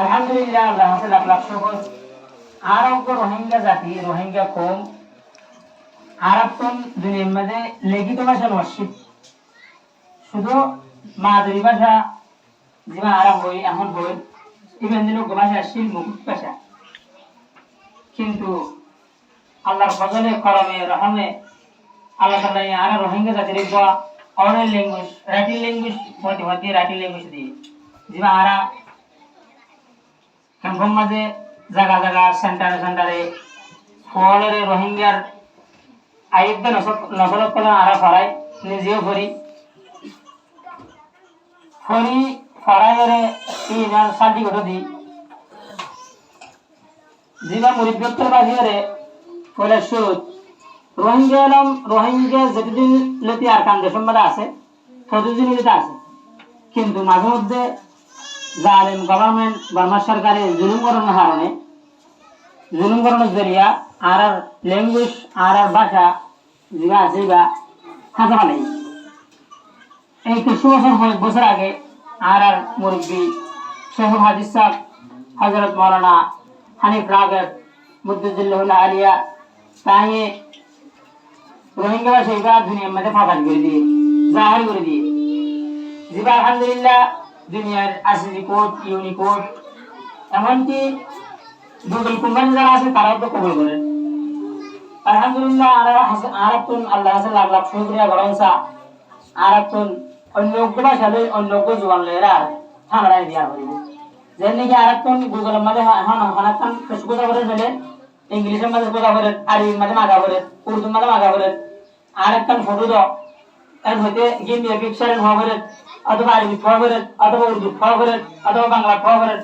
আলহামদুলিল্লাহ, আল্লাহ হাসে লাখ লাখ শুকর। আরব রোহিঙ্গা জাতি, রোহিঙ্গা কম আরব কোন দুনিয়ার মধ্যে লিখিত ভাষা নস্যিত, শুধু মাদুরি ভাষা যেমন আরব বই এখন বই ইভেন দিন ভাষা শিল মুকুট ভাষা। কিন্তু আল্লাহর ফজলে করমে রহমে আল্লাহ তাআলা আর রোহিঙ্গা জাতির অনেক ল্যাঙ্গুয়েজ রাইটিং ল্যাঙ্গুয়েজ মধ্যে রাইটিং ল্যাঙ্গুয়েজ দিয়ে যেমন আরা ক্যাম্পের মাঝে জায়গা জায়গা সেন্টারে ফলের রোহিঙ্গার আইব নসলত করে আরা ফরাই নিজেও ফরি ফরাইরে ইনার সার্টি ঘটো দি জিবা মুরিদত্তর বাহিরে ফলে সুরত রোহিঙ্গা এলাম রোহিঙ্গা যেদিন লতি আর কান দেশের মধ্যে আছে ততদিন লতি আছে, কিন্তু মাঝে মধ্যে জালেম গভর্নমেন্ট বার্মা সরকারের জুলুম করানোর কারণে জুলুম করানোর জরিয়া আর ল্যাঙ্গুয়েজ আর ভাষা যেটা আছে বা হাঁচা নেই। এই কিছু কয়েক বছর আগে আর মুরব্বী শেখুল হাদিস সাহেব হজরত মৌলানা হানিফ রাগের মুদ্দুল্লাহ আলিয়া তাই রোহিঙ্গা ভাষা এবার দুনিয়ার মধ্যে ফাঁকাল করে দিয়ে জাহারি করে দিয়ে যেটা আলহামদুলিল্লাহ দুনিয়ার আসিজি কোড ইউনিকোড এমনকি গুগল কোম্পানি যারা আছে তারাও তো কবুল করেন। আলহামদুলিল্লাহ আরাতুন আল্লাহ হাসে লাখ লাখ শুকরিয়া গরমসা আরাতুন অন্য ভাষা লই অন্য জোয়ান লইরা ঠান্ডায় দিয়া হইব যেন নাকি আরাতুন গুগলের মধ্যে এখন অনেকক্ষণ ফেসবুক কথা বলে ফেলে ইংলিশের মধ্যে কথা বলে আরবির মধ্যে মাগা বলে উর্দুর মধ্যে মাগা বলে আরেকখান ফটো দাও এর হইতে গিয়ে পিকচারের হওয়া বলে অথবা আরবি ফোয়া করেন অথবা উর্দু ফোয়া করেন অথবা বাংলা ফোয়া করেন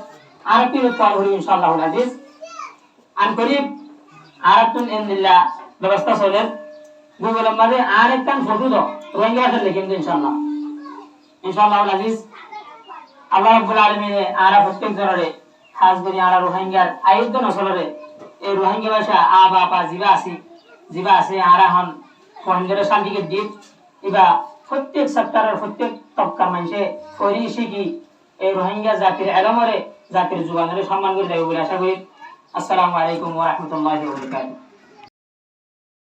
আরেকটি ফোয়া করি ইনশাআল্লাহ আজিজ আন করিব আরেকটুন ইনদিল্লাহ ব্যবস্থা চলেন গুগলের মধ্যে আরেকখান ফটো দাও রোহিঙ্গা ভাষা লিখেন ইনশাআল্লাহ আজিজ। আল্লাহ রাব্বুল আলামিন আরা প্রত্যেক জনরে খাস করে আরা রোহিঙ্গার আয়ুদ্ধ নসলরে এই রোহিঙ্গা ভাষা বাপা জিবা আছে আরা হন রোহিঙ্গার শান্তিকে দ্বীপ এবা প্রত্যেক সেক্টরের প্রত্যেক তবকার মানুষে করি শিখি এই রোহিঙ্গা জাতির এলমরে জাতির যুগানের সম্মান করে দেবে বলে আশা করি। আসসালামু আলাইকুম ওয়া রাহমাতুল্লাহি ওয়া বারাকাতুহু।